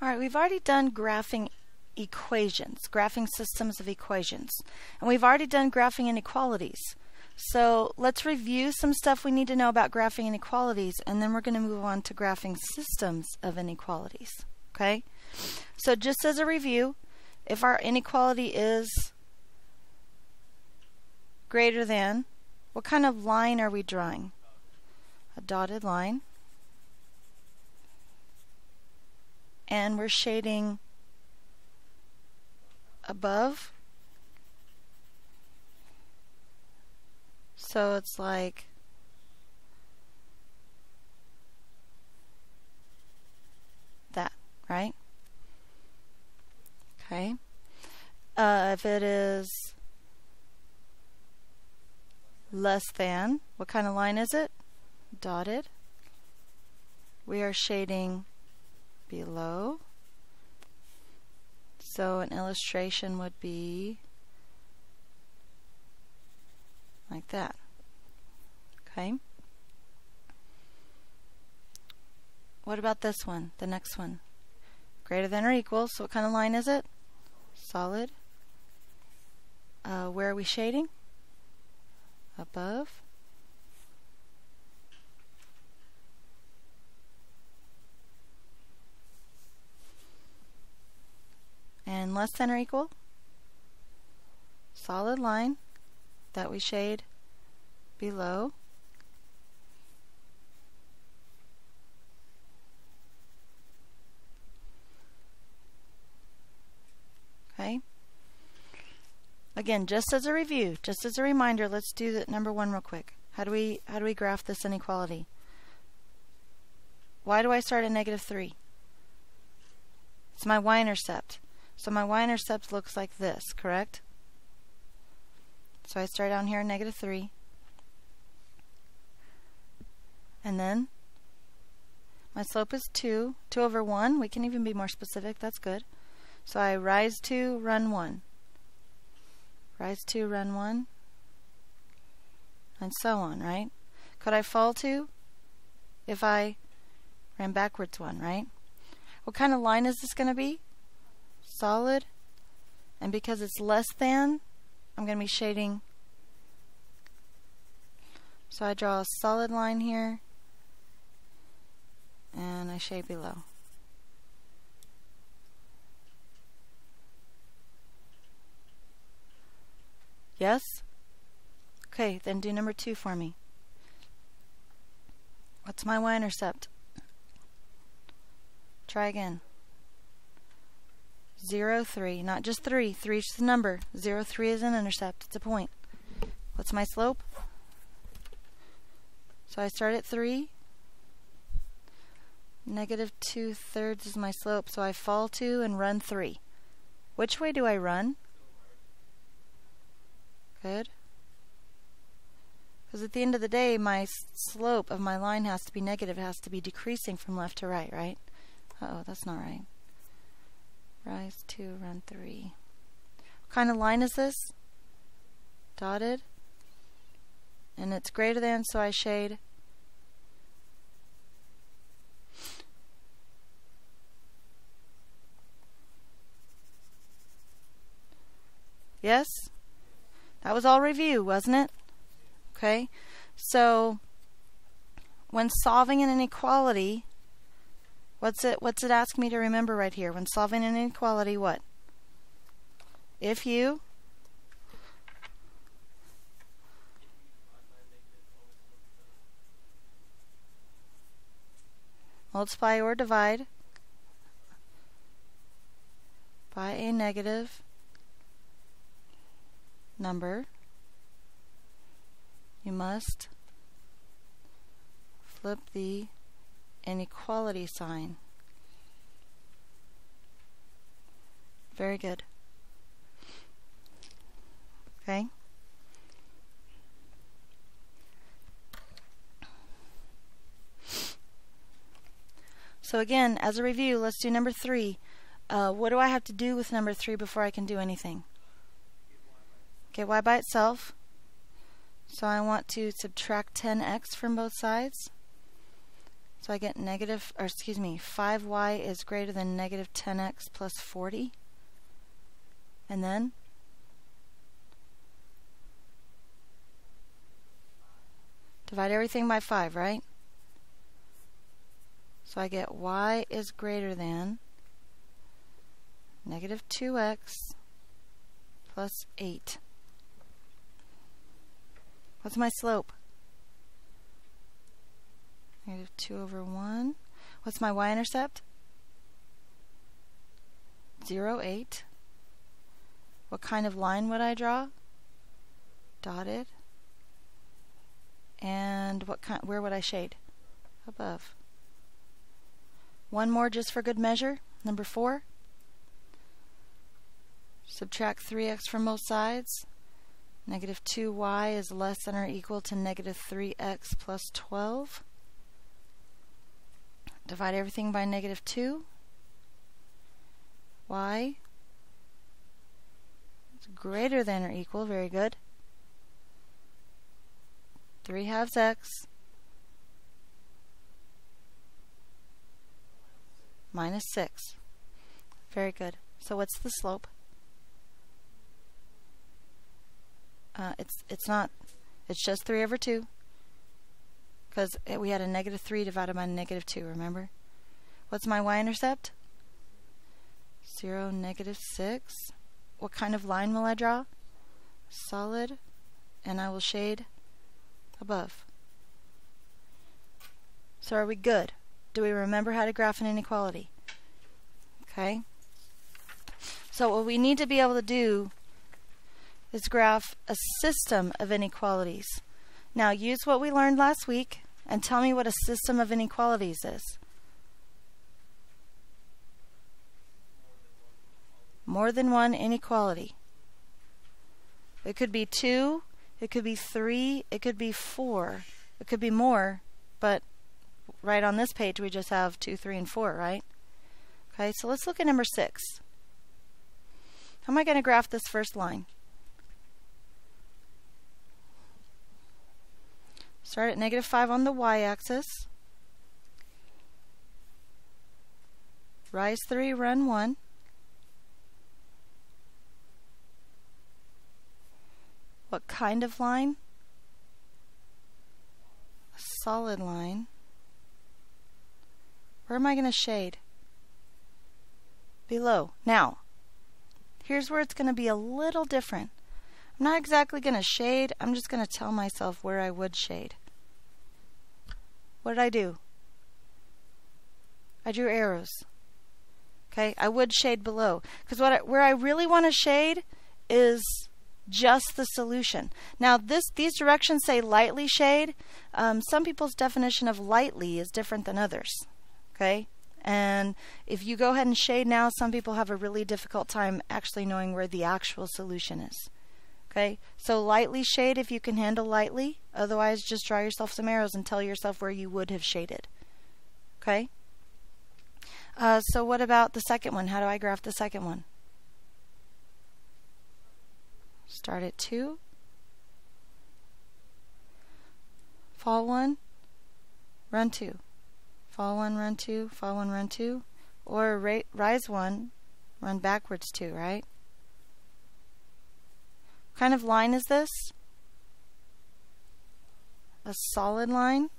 Alright, we've already done graphing equations, graphing systems of equations. And we've already done graphing inequalities. So let's review some stuff we need to know about graphing inequalities, and then we're going to move on to graphing systems of inequalities. Okay? So just as a review, if our inequality is greater than, what kind of line are we drawing? A dotted line. And we're shading above. So it's like that, right? Okay. If it is less than, what kind of line is it? Dotted. We are shading below. So an illustration would be like that. Okay. What about this one, the next one? Greater than or equal, so what kind of line is it? Solid. Where are we shading? Above. And less than or equal? Solid line that we shade below. Okay. Again, just as a review, just as a reminder, let's do the number one real quick. How do we graph this inequality? Why do I start at -3? It's my y-intercept. So my y-intercept looks like this, correct? So I start down here at -3. And then my slope is 2. 2 over 1. We can even be more specific. That's good. So I rise 2, run 1. Rise 2, run 1. And so on, right? Could I fall 2 if I ran backwards 1, right? What kind of line is this going to be? Solid. And because it's less than, I'm going to be shading. So I draw a solid line here, and I shade below. Yes? Okay, then do number 2 for me. What's my y-intercept? Try again. 0, 3. Not just 3. 3 is the number. 0, 3 is an intercept. It's a point. What's my slope? So I start at 3. -2/3 is my slope. So I fall 2 and run 3. Which way do I run? Good. Because at the end of the day, my slope of my line has to be negative. It has to be decreasing from left to right, right? Uh-oh, that's not right. Rise 2, run 3. What kind of line is this? Dotted. And it's greater than, so I shade. Yes? That was all review, wasn't it? Okay. So when solving an inequality, what's it ask me to remember right here? When solving an inequality, what? If you multiply or divide by a negative number, you must flip the inequality sign. Very good. Okay. So again, as a review, let's do number 3. What do I have to do with number 3 before I can do anything? Get y by itself. So I want to subtract 10x from both sides. So I get 5y is greater than negative 10x plus 40. And then divide everything by 5, right? So I get y is greater than negative 2x plus 8. What's my slope? Negative 2 over 1. What's my y-intercept? 0, 8. What kind of line would I draw? Dotted. And where would I shade? Above. One more just for good measure. Number 4. Subtract 3x from both sides. Negative 2y is less than or equal to negative 3x plus 12. Divide everything by negative 2. Y is greater than or equal, very good. 3 halves x minus 6. Very good. So what's the slope? It's just 3 over 2. Because we had a negative 3 divided by negative 2, remember? What's my y-intercept? 0, negative 6. What kind of line will I draw? Solid. And I will shade above. So are we good? Do we remember how to graph an inequality? Okay. So what we need to be able to do is graph a system of inequalities. Now use what we learned last week and tell me what a system of inequalities is. More than one inequality. It could be 2, it could be 3, it could be 4, it could be more, but right on this page we just have 2, 3, and 4, right? Okay, so let's look at number 6. How am I going to graph this first line? Start at negative 5 on the y-axis. Rise 3, run 1. What kind of line? A solid line. Where am I going to shade? Below. Now, here's where it's going to be a little different. I'm not exactly going to shade. I'm just going to tell myself where I would shade. What did I do? I drew arrows. Okay, I would shade below. Because where I really want to shade is just the solution. Now these directions say lightly shade. Some people's definition of lightly is different than others. Okay? And if you go ahead and shade now, some people have a really difficult time actually knowing where the actual solution is. Okay? So lightly shade if you can handle lightly. Otherwise, just draw yourself some arrows and tell yourself where you would have shaded. Okay? So what about the second one? How do I graph the second one? Start at 2. Fall 1. Run 2. Fall 1, run 2. Fall 1, run 2. Or rise 1. Run backwards 2, right? What kind of line is this? A solid line.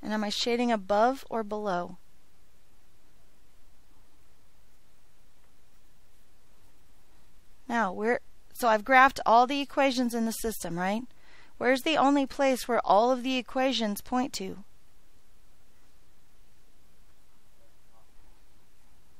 And am I shading above or below? Now, so I've graphed all the equations in the system, right? Where's the only place where all of the equations point to?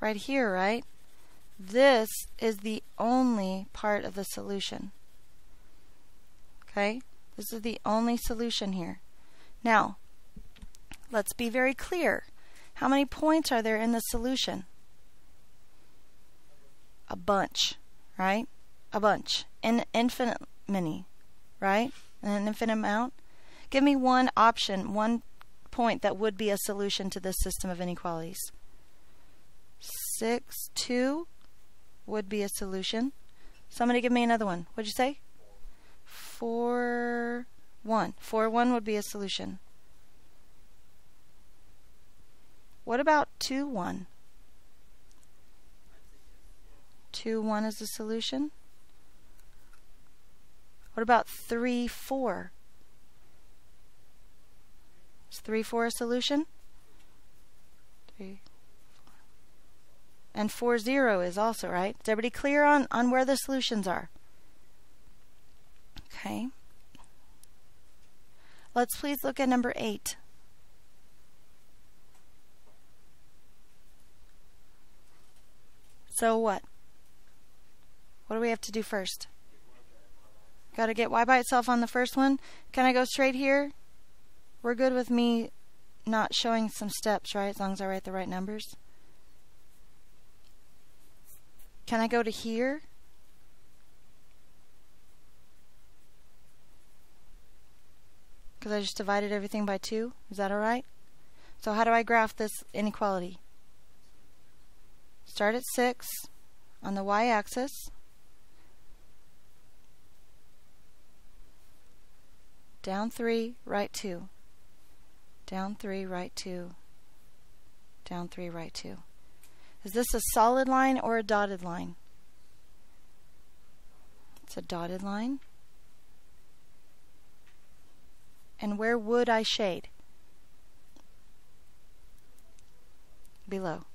Right here, right? This is the only part of the solution. Okay? This is the only solution here. Now, let's be very clear. How many points are there in the solution? A bunch, right? A bunch. Infinite many, right? An infinite amount. Give me one option, one point that would be a solution to this system of inequalities. 6, 2 would be a solution. Somebody give me another one. What'd you say? 4, 1. 4, 1 would be a solution. What about 2, 1? 2, 1 is a solution. What about 3, 4? Is 3, 4 a solution? 3, 4. And 4, 0 is also, right? Is everybody clear on where the solutions are? Okay. Let's please look at number 8. So what? What do we have to do first? Got to get y by itself on the first one. Can I go straight here? We're good with me not showing some steps, right? As long as I write the right numbers. Can I go to here? Because I just divided everything by 2. Is that alright? So how do I graph this inequality? Start at 6 on the y-axis. Down 3, right 2. Down 3, right 2. Down 3, right 2. Is this a solid line or a dotted line? It's a dotted line. And where would I shade? Below.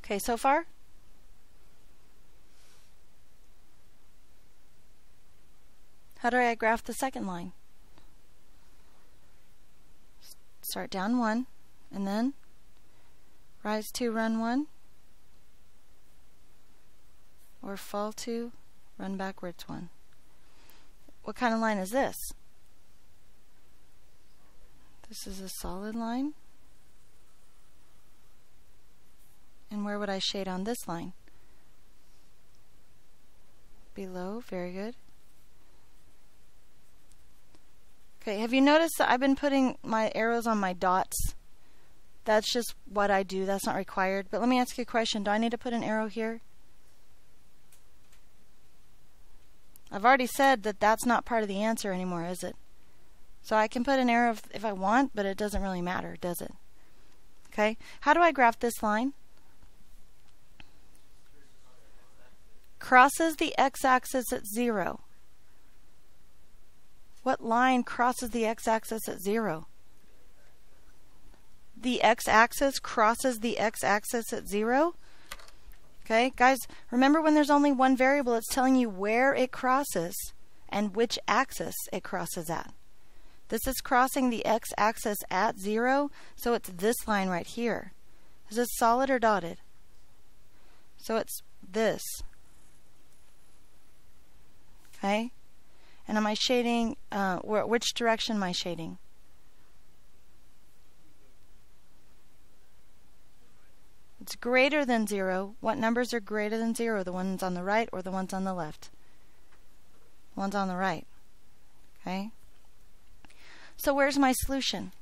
Okay, so far? How do I graph the second line? Start down 1, and then rise 2, run 1, or fall 2, run backwards 1. What kind of line is this? This is a solid line. And where would I shade on this line? Below, very good. Okay, have you noticed that I've been putting my arrows on my dots? That's just what I do, that's not required. But let me ask you a question, do I need to put an arrow here? I've already said that that's not part of the answer anymore, is it? So I can put an arrow if I want, but it doesn't really matter, does it? Okay, how do I graph this line? Crosses the x-axis at 0. What line crosses the x-axis at 0? The x-axis crosses the x-axis at 0? Okay, guys, remember when there's only one variable, it's telling you where it crosses and which axis it crosses at. This is crossing the x-axis at 0, so it's this line right here. Is this solid or dotted? So it's this. Okay? And am I shading, which direction am I shading? It's greater than 0. What numbers are greater than 0? The ones on the right or the ones on the left? The ones on the right. Okay? So where's my solution?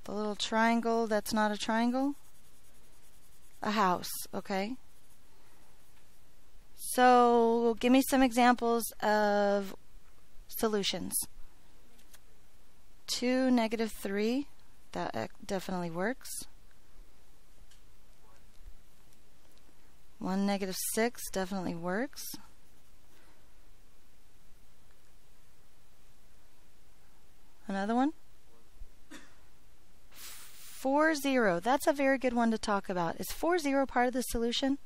The little triangle that's not a triangle? A house, okay? So give me some examples of solutions. 2, -3, that definitely works. 1, -6 definitely works. Another one? 4, 0. That's a very good one to talk about. Is 4, 0 part of the solution?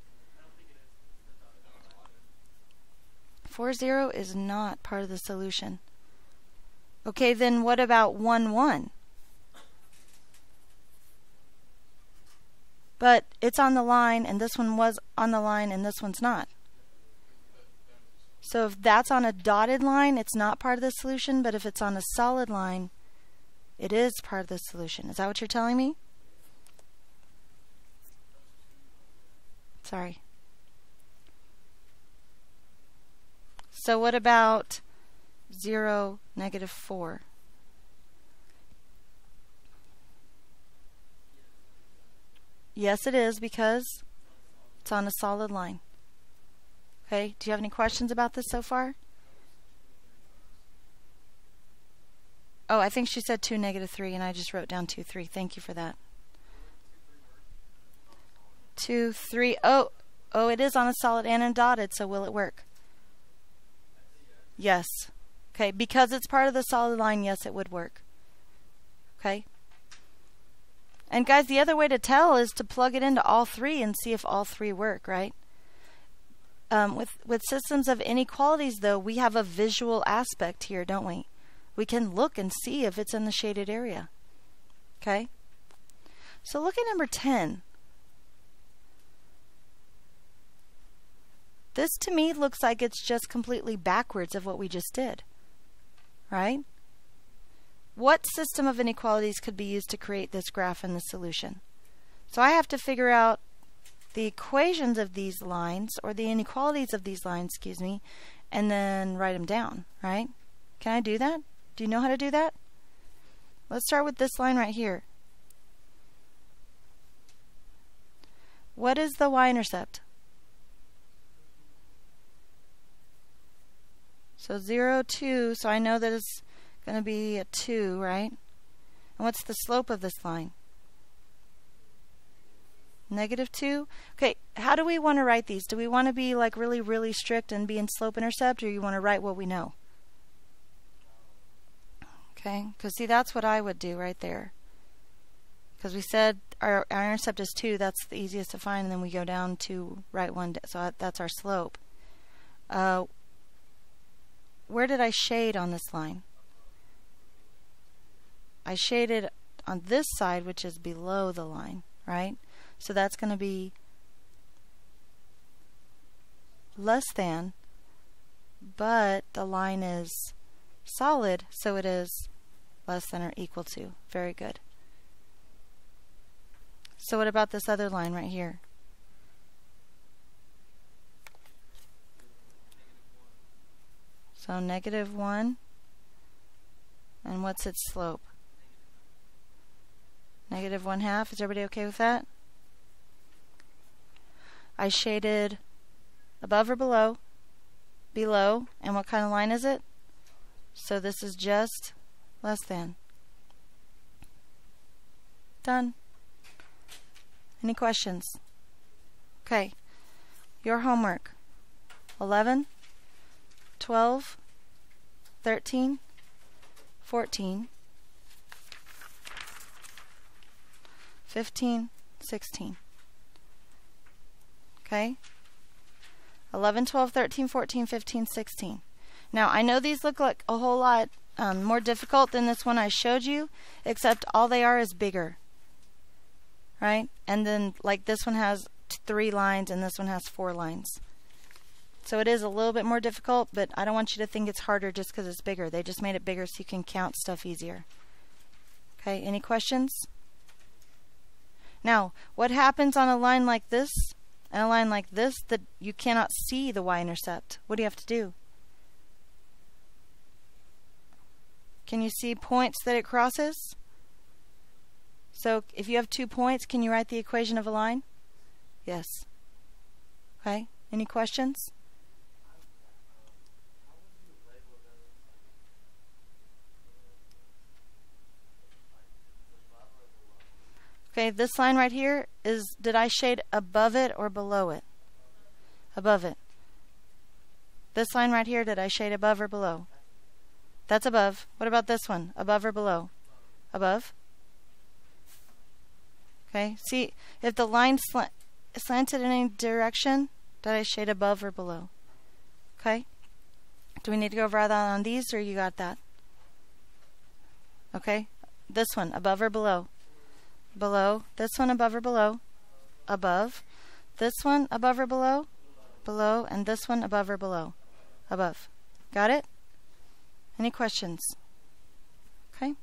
4, 0 is not part of the solution. Okay, then what about 1, 1? But it's on the line, and this one was on the line, and this one's not. So if that's on a dotted line, it's not part of the solution, but if it's on a solid line, it is part of the solution. Is that what you're telling me? Sorry. So what about 0, -4? Yes, it is, because it's on a solid line. Okay, do you have any questions about this so far? Oh, I think she said 2, -3, and I just wrote down 2, 3. Thank you for that. 2, 3. Oh, it is on a solid and dotted, so will it work? Yes. Okay, because it's part of the solid line, yes, it would work. Okay. And guys, the other way to tell is to plug it into all three and see if all three work, right? With systems of inequalities, though, we have a visual aspect here, don't we? We can look and see if it's in the shaded area. Okay? So look at number 10. This to me looks like it's just completely backwards of what we just did. Right? What system of inequalities could be used to create this graph and the solution? So I have to figure out the equations of these lines, or the inequalities of these lines, excuse me, and then write them down, right? Can I do that? Do you know how to do that? Let's start with this line right here. What is the y-intercept? So 0, 2, so I know that it's going to be a 2, right? And what's the slope of this line? -2. Okay, how do we want to write these? Do we want to be like really, really strict and be in slope intercept, or you want to write what we know? Okay, because see, that's what I would do right there. Because we said our intercept is 2, that's the easiest to find, and then we go down to write 1, so that's our slope. Where did I shade on this line? I shaded on this side, which is below the line, right? So that's going to be less than, but the line is solid, so it is less than or equal to. Very good. So what about this other line right here? So -1. And what's its slope? -1/2. Is everybody okay with that? I shaded above or below? Below. And what kind of line is it? So this is just less than. Done. Any questions? Okay. Your homework. 11, 12, 13, 14, 15, 16. Okay? 11, 12, 13, 14, 15, 16. Now, I know these look like a whole lot more difficult than this one I showed you, except all they are is bigger. Right? And then, like, this one has 3 lines and this one has 4 lines. So it is a little bit more difficult, but I don't want you to think it's harder just because it's bigger. They just made it bigger so you can count stuff easier. Okay, any questions? Now, what happens on a line like this and a line like this that you cannot see the y-intercept? What do you have to do? Can you see points that it crosses? So if you have 2 points, can you write the equation of a line? Yes. Okay, any questions? Okay, this line right here is, did I shade above it or below it? Above it. This line right here, did I shade above or below? That's above. What about this one? Above or below? Above. Okay, see, if the line slanted in any direction, did I shade above or below? Okay. Do we need to go over that on these, or you got that? Okay. This one, above or below? Below. This one, above or below? Above. This one, above or below? Below. And this one, above or below? Above. Got it? Any questions? Okay.